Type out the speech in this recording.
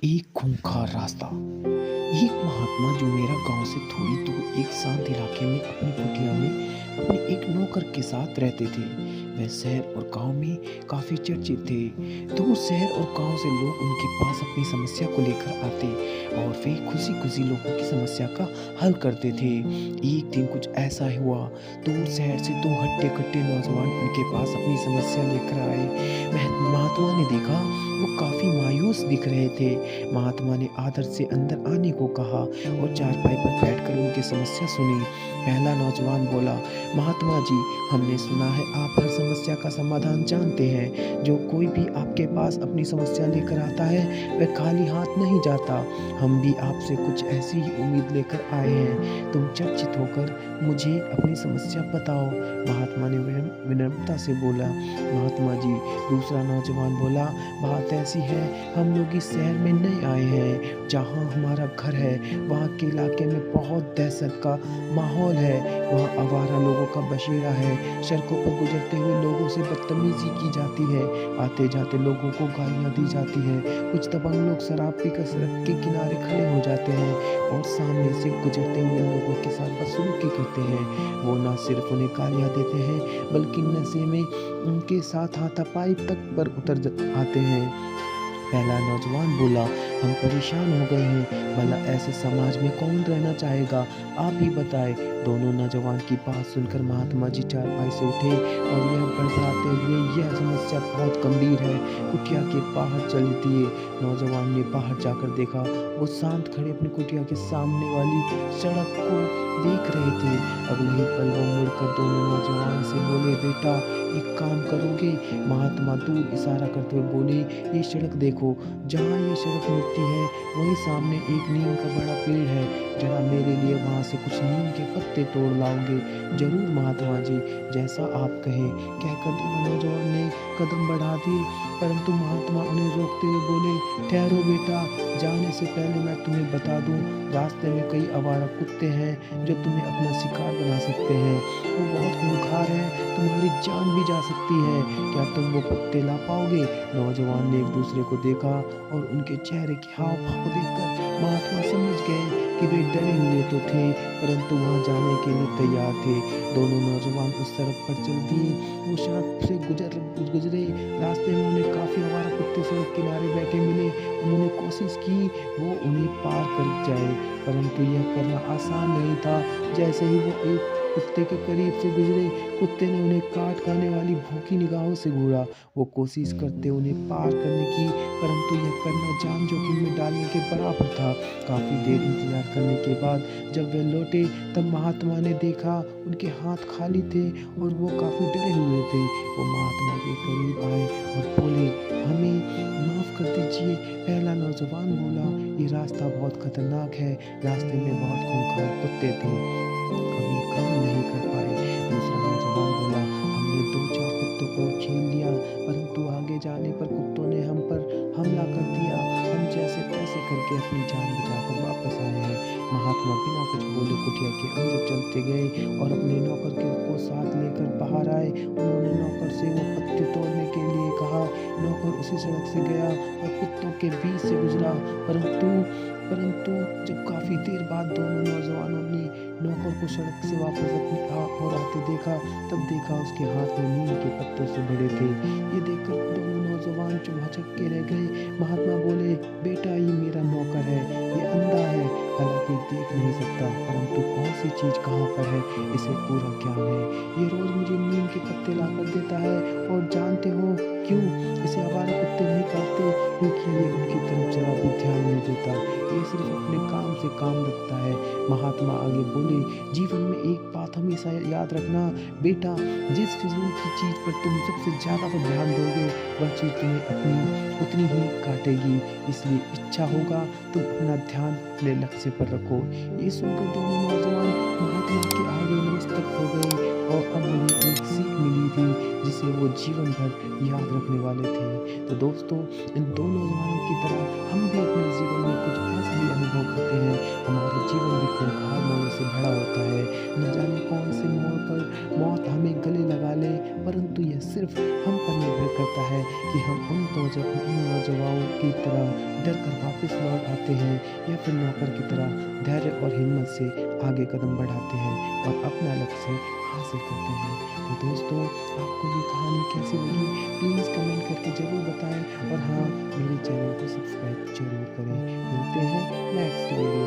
एक खूंखार रास्ता। एक महात्मा जो मेरा गांव से थोड़ी दूर एक शांत इलाके में अपनी कुटिया में अपने एक नौकर के साथ रहते थे। वह शहर और गांव में काफी चर्चित थे। दूर शहर और गांव से लोग उनके पास अपनी समस्या को लेकर आते और वे खुशी खुशी लोगों की समस्या का हल करते थे। एक दिन कुछ ऐसा हुआ, दूर शहर से दो हट्टे कट्टे नौजवान उनके पास अपनी समस्या लेकर आए। महात्मा ने देखा वो काफी मायूस दिख रहे थे। महात्मा ने आदर से अंदर आने को कहा और चारपाई पर बैठकर उनकी समस्या सुनी। पहला नौजवान बोला, महात्मा जी, हमने सुना है आप हर समस्या का समाधान जानते हैं। जो कोई भी आपके पास अपनी समस्या लेकर आता है वह खाली हाथ नहीं जाता। हम भी आपसे कुछ ऐसी ही उम्मीद लेकर आए हैं। तुम चर्चित होकर मुझे अपनी समस्या बताओ। महात्मा ने विनम्रता से बोला। महात्मा जी, दूसरा नौजवान बोला, बात ऐसी है, हम लोग इस शहर में नए आए हैं। जहाँ हमारा घर है वहाँ के इलाके में बहुत दहशत का माहौल है। वहाँ आवारा लोगों का बसेरा है। सड़कों पर गुजरते हुए लोगों से बदतमीजी की जाती है। आते जाते लोगों को गालियाँ दी जाती है। कुछ दबंग लोग शराब पीकर सड़क के किनारे खड़े हो जाते हैं और सामने से गुजरते हुए लोगों के साथ बदसलूकी करते हैं। वो ना सिर्फ उन्हें गालियाँ देते हैं बल्कि नशे में उनके साथ हाथापाई तक पर आते हैं। पहला नौजवान बोला, हम परेशान हो गए हैं। भला ऐसे समाज में कौन रहना चाहेगा, आप ही बताएं। दोनों नौजवान की बात सुनकर महात्मा जी चारपाई से उठे और यह बड़बड़ाते हुए, यह समस्या बहुत गंभीर है, कुटिया के बाहर चल दिए। नौजवान ने बाहर जाकर देखा, वो शांत खड़े अपनी कुटिया के सामने वाली सड़क को देख रहे थे। अगले ही पल वो मुड़कर दोनों नौजवान से बोले, बेटा एक काम करोगे? महात्मा दूर इशारा करते हुए बोले, ये सड़क देखो, जहाँ ये सड़क मिलती है वहीं सामने एक नीम का बड़ा पेड़ है। जरा मेरे लिए वहाँ से कुछ नीम के पत्ते तोड़ लाओगे? जरूर महात्मा जी, जैसा आप कहें, कहकर दोनों नौजवान ने कदम बढ़ा दिए। परंतु महात्मा उन्हें रोकते हुए बोले, ठहरो बेटा, जाने से पहले मैं तुम्हें बता दूं, रास्ते में कई आवारा कुत्ते हैं जो तुम्हें अपना शिकार बना सकते हैं। वो बहुत खूंखार है, तुम्हारी जान भी जा सकती है। क्या तुम वो पत्ते ला पाओगे? नौजवान ने एक दूसरे को देखा और उनके चेहरे के हाव भाव देखकर महात्मा समझ गए कि वे डरे हुए तो थे परंतु वहां जाने के लिए तैयार थे। दोनों नौजवान उस सड़क पर चल दिए। वो सड़क से गुजरे। रास्ते में उन्हें काफी आवारा कुत्ते सड़क किनारे बैठे मिले। उन्होंने कोशिश की वो उन्हें पार कर जाए परंतु यह करना आसान नहीं था। जैसे ही वो एक कुत्ते के करीब से गुजरे, कुत्ते ने उन्हें काट खाने वाली भूखी निगाहों से घूरा। वो कोशिश करते उन्हें पार करने की परंतु यह करना जान जोखिम में डालने के बराबर था। काफी देर इंतजार करने के बाद जब वे लौटे तब महात्मा ने देखा उनके हाथ खाली थे और वो काफी डरे हुए थे। वो महात्मा के करीब आए और बोले, हमें माफ कर दीजिए। पहला नौजवान बोला, ये रास्ता बहुत खतरनाक है, रास्ते में बहुत खूंखार कुत्ते थे, कभी कम नहीं कर पाए। दूसरा नौजवान बोला, हमने दो चार कुत्तों को छीन लिया परंतु आगे जाने पर कुत्तों ने हम पर हमला कर दिया। हम जैसे तैसे करके अपनी जान बचाकर वापस आए हैं। महात्मा बिना कुछ बोले कुटिया के अंदर चलते गए और अपने नौकर को साथ लेकर बाहर आए। उन्होंने नौकर से वो पत्ते तोड़ने के लिए कहा। नौकर उसी सड़क से गया और कुत्तों के बीच से गुजरा परंतु जब काफी देर बाद दोनों नौजवानों ने नौकर को सड़क से वापस अपनी ओर आते देखा तब देखा उसके हाथ में नीम के पत्तों से भरे थे। ये देखकर दोनों नौजवान चौंक के रह गए। महात्मा बोले, बेटा ये मेरा नौकर है, ये अंधा है, हालांकि देख नहीं सकता परंतु कौन सी चीज कहाँ पर है इसे पूरा ज्ञान है। ये रोज मुझे नीम के पत्ते लाकर देता है और जानते हो क्यों? इसे आवारा कुत्ते नहीं काटते क्योंकि ये उनकी तरफ जरा भी ध्यान नहीं देता, ये सिर्फ अपने काम से काम रखता है। महात्मा आगे बोले, जीवन में एक बात हमेशा याद रखना बेटा, जिस फिजूल की चीज पर तुम सबसे ज्यादा ध्यान दोगे वह चीज तुम्हें उतनी ही काटेगी। इसलिए इच्छा होगा तुम अपना ध्यान अपने लक्ष्य पर रखो। ये सुनकर दोनों नौजवान महात्मा के आगे नतमस्तक हो गए और अब उन्हें एक सीख मिली थी जिसे वो जीवन भर याद रखने वाले थे। तो दोस्तों, इन दो नौजवानों की तरह हम भी अपने जीवन में कुछ ऐसा ही अनुभव करते हैं। हमारा जीवन भी खूंखार मोड़ों से भरा होता है। न जाने कौन से मोड़ पर मौत हमें गले लगा ले परंतु यह सिर्फ हम पर निर्भर करता है कि हम उन नौजवानों की तरह डर कर वापस लौट आते हैं या फिर नौकर की तरह धैर्य और हिम्मत से आगे कदम बढ़ाते हैं और अपना लक्ष्य हासिल करते हैं। तो दोस्तों, आपको ये कहानी कैसी लगी प्लीज़ कमेंट करके ज़रूर बताएं और हाँ, मेरे चैनल को सब्सक्राइब ज़रूर करें। मिलते हैं नेक्स्ट वीडियो।